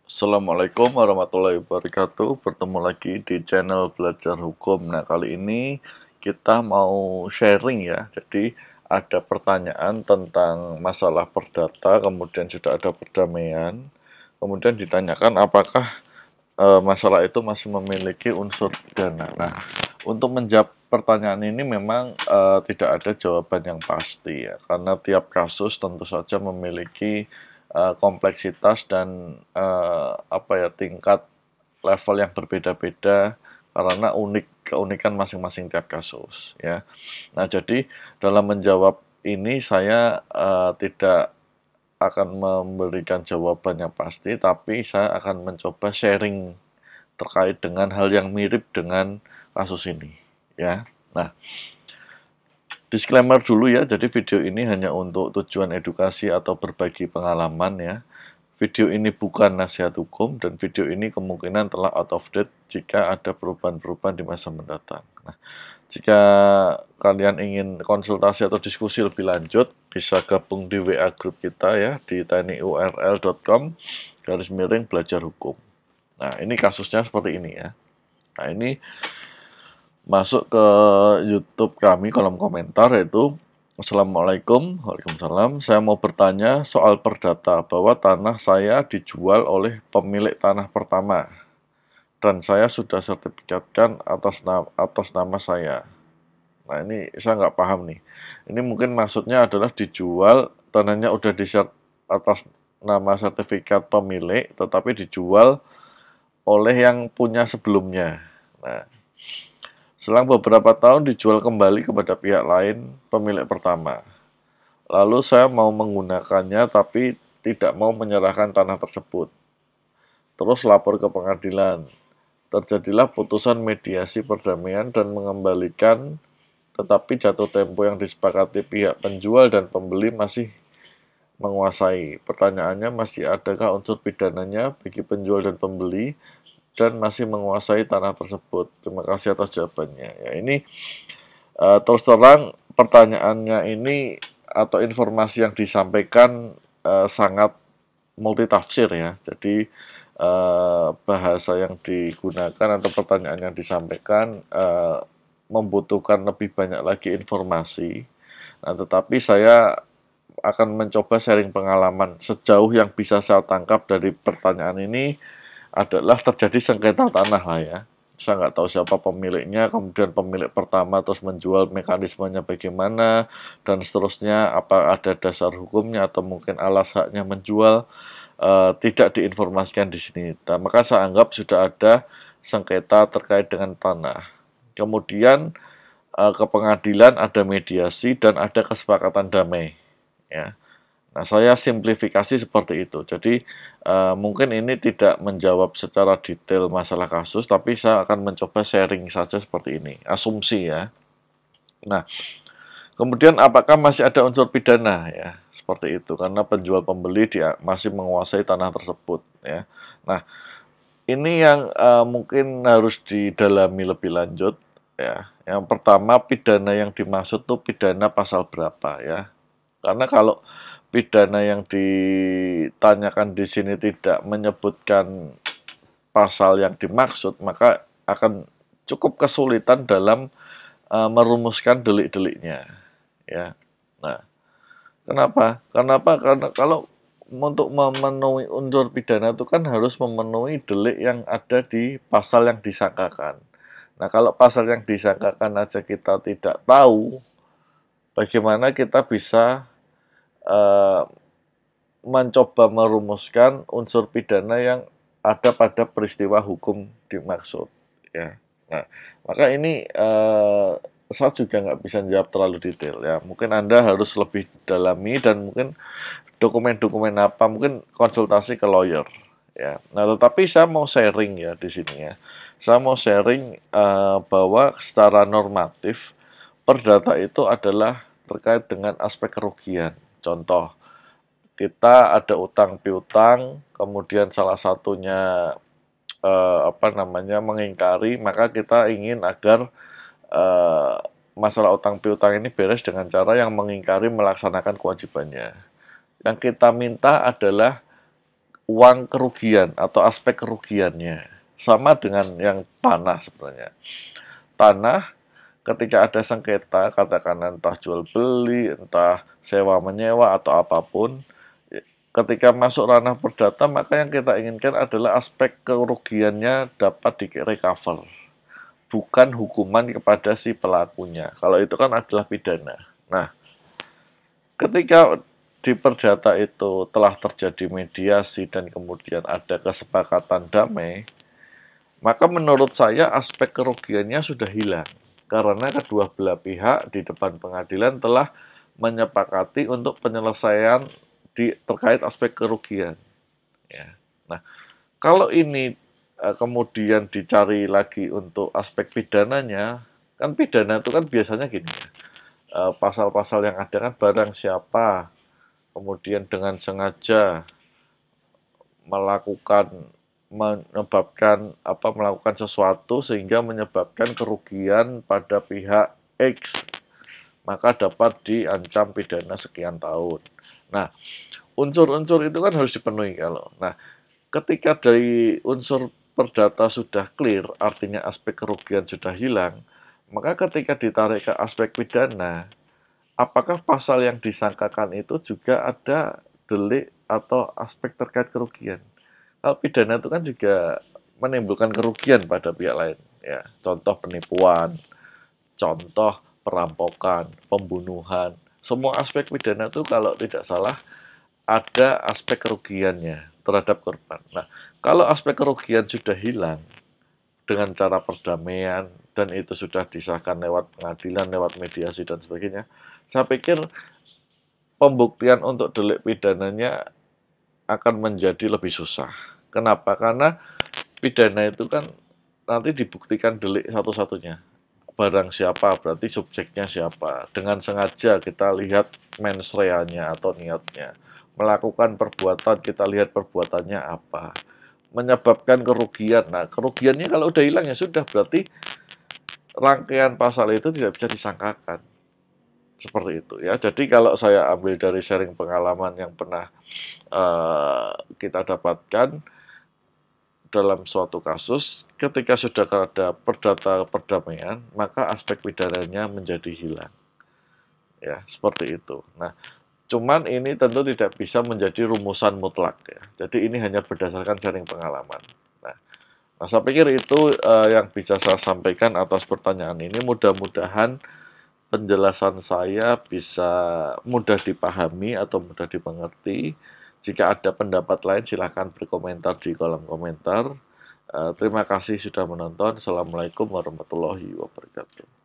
Assalamualaikum warahmatullahi wabarakatuh. Bertemu lagi di channel Belajar Hukum. Nah, kali ini kita mau sharing ya. Jadi, ada pertanyaan tentang masalah perdata, kemudian sudah ada perdamaian. Kemudian ditanyakan apakah masalah itu masih memiliki unsur pidana. Nah, untuk menjawab pertanyaan ini memang tidak ada jawaban yang pasti ya, karena tiap kasus tentu saja memiliki kompleksitas dan tingkat level yang berbeda-beda karena keunikan masing-masing tiap kasus ya. Nah, jadi dalam menjawab ini saya tidak akan memberikan jawaban yang pasti, tapi saya akan mencoba sharing terkait dengan hal yang mirip dengan kasus ini ya. Nah, disclaimer dulu ya, jadi video ini hanya untuk tujuan edukasi atau berbagi pengalaman ya. Video ini bukan nasihat hukum dan video ini kemungkinan telah out of date jika ada perubahan-perubahan di masa mendatang. Nah, jika kalian ingin konsultasi atau diskusi lebih lanjut, bisa gabung di WA group kita ya di tinyurl.com/belajar hukum. Nah, ini kasusnya seperti ini ya. Nah, ini masuk ke YouTube kami, kolom komentar yaitu Assalamualaikum, Waalaikumsalam. Saya mau bertanya soal perdata bahwa tanah saya dijual oleh pemilik tanah pertama dan saya sudah sertifikatkan atas nama saya. Nah, ini saya nggak paham nih. Ini mungkin maksudnya adalah dijual, tanahnya udah atas nama sertifikat pemilik, tetapi dijual oleh yang punya sebelumnya. Nah, selang beberapa tahun dijual kembali kepada pihak lain, pemilik pertama. Lalu saya mau menggunakannya tapi tidak mau menyerahkan tanah tersebut. Terus lapor ke pengadilan. Terjadilah putusan mediasi perdamaian dan mengembalikan, tetapi jatuh tempo yang disepakati pihak penjual dan pembeli masih menguasai. Pertanyaannya, masih adakah unsur pidananya bagi penjual dan pembeli dan masih menguasai tanah tersebut? Terima kasih atas jawabannya. Ya, ini terus terang pertanyaannya ini atau informasi yang disampaikan sangat multitafsir ya. Jadi bahasa yang digunakan atau pertanyaan yang disampaikan membutuhkan lebih banyak lagi informasi. Nah, tetapi saya akan mencoba sharing pengalaman sejauh yang bisa saya tangkap dari pertanyaan ini adalah terjadi sengketa tanah lah ya. Saya nggak tahu siapa pemiliknya, kemudian pemilik pertama terus menjual, mekanismenya bagaimana, dan seterusnya, apa ada dasar hukumnya atau mungkin alas haknya menjual, tidak diinformasikan di sini. Nah, maka saya anggap sudah ada sengketa terkait dengan tanah. Kemudian ke pengadilan ada mediasi dan ada kesepakatan damai. Ya. Nah, saya simplifikasi seperti itu. Jadi, mungkin ini tidak menjawab secara detail masalah kasus, tapi saya akan mencoba sharing saja seperti ini, asumsi ya. Nah, kemudian apakah masih ada unsur pidana ya, seperti itu, karena penjual pembeli dia masih menguasai tanah tersebut ya. Nah, ini yang mungkin harus didalami lebih lanjut ya. Yang pertama, pidana yang dimaksud tuh pidana pasal berapa ya? Karena kalau pidana yang ditanyakan di sini tidak menyebutkan pasal yang dimaksud, maka akan cukup kesulitan dalam merumuskan delik-deliknya, ya. Nah, kenapa? Karena kalau untuk memenuhi unsur pidana itu kan harus memenuhi delik yang ada di pasal yang disangkakan. Nah, kalau pasal yang disangkakan aja kita tidak tahu, bagaimana kita bisa eh, mencoba merumuskan unsur pidana yang ada pada peristiwa hukum dimaksud ya. Nah, maka ini saya juga nggak bisa jawab terlalu detail ya. Mungkin Anda harus lebih dalami dan mungkin dokumen-dokumen apa, mungkin konsultasi ke lawyer ya. Nah, tetapi saya mau sharing ya di sini ya. Saya mau sharing bahwa secara normatif perdata itu adalah terkait dengan aspek kerugian. Contoh, kita ada utang piutang, kemudian salah satunya mengingkari, maka kita ingin agar eh, masalah utang piutang ini beres dengan cara yang mengingkari melaksanakan kewajibannya. Yang kita minta adalah uang kerugian atau aspek kerugiannya. Sama dengan yang tanah sebenarnya. Tanah ketika ada sengketa, katakan entah jual beli, entah sewa menyewa atau apapun, ketika masuk ranah perdata, maka yang kita inginkan adalah aspek kerugiannya dapat di recover, bukan hukuman kepada si pelakunya. Kalau itu kan adalah pidana. Nah, ketika di perdata itu telah terjadi mediasi dan kemudian ada kesepakatan damai, maka menurut saya aspek kerugiannya sudah hilang. Karena kedua belah pihak di depan pengadilan telah menyepakati untuk penyelesaian terkait aspek kerugian. Ya. Nah, kalau ini kemudian dicari lagi untuk aspek pidananya, kan pidana itu kan biasanya gini, pasal-pasal yang ada kan barang siapa, kemudian dengan sengaja melakukan sesuatu sehingga menyebabkan kerugian pada pihak X, maka dapat diancam pidana sekian tahun. Nah, unsur-unsur itu kan harus dipenuhi kalau. Nah, ketika dari unsur perdata sudah clear, artinya aspek kerugian sudah hilang, maka ketika ditarik ke aspek pidana, apakah pasal yang disangkakan itu juga ada delik atau aspek terkait kerugian? Kalau pidana itu kan juga menimbulkan kerugian pada pihak lain. Ya, contoh penipuan, contoh perampokan, pembunuhan. Semua aspek pidana itu kalau tidak salah ada aspek kerugiannya terhadap korban. Nah, kalau aspek kerugian sudah hilang dengan cara perdamaian dan itu sudah disahkan lewat pengadilan, lewat mediasi dan sebagainya, saya pikir pembuktian untuk delik pidananya akan menjadi lebih susah. Kenapa? Karena pidana itu kan nanti dibuktikan delik satu-satunya. Barang siapa, berarti subjeknya siapa. Dengan sengaja kita lihat mens rea-nya atau niatnya. Melakukan perbuatan, kita lihat perbuatannya apa. Menyebabkan kerugian. Nah, kerugiannya kalau udah hilang ya sudah, berarti rangkaian pasal itu tidak bisa disangkakan. Seperti itu ya. Jadi kalau saya ambil dari sharing pengalaman yang pernah kita dapatkan dalam suatu kasus, ketika sudah ada perdata perdamaian, maka aspek pidananya menjadi hilang. Ya, seperti itu. Nah, cuman ini tentu tidak bisa menjadi rumusan mutlak ya. Jadi ini hanya berdasarkan sharing pengalaman. Nah, saya pikir itu yang bisa saya sampaikan atas pertanyaan ini. Mudah-mudahan penjelasan saya bisa mudah dipahami atau mudah dimengerti. Jika ada pendapat lain silahkan berkomentar di kolom komentar. Terima kasih sudah menonton. Assalamualaikum warahmatullahi wabarakatuh.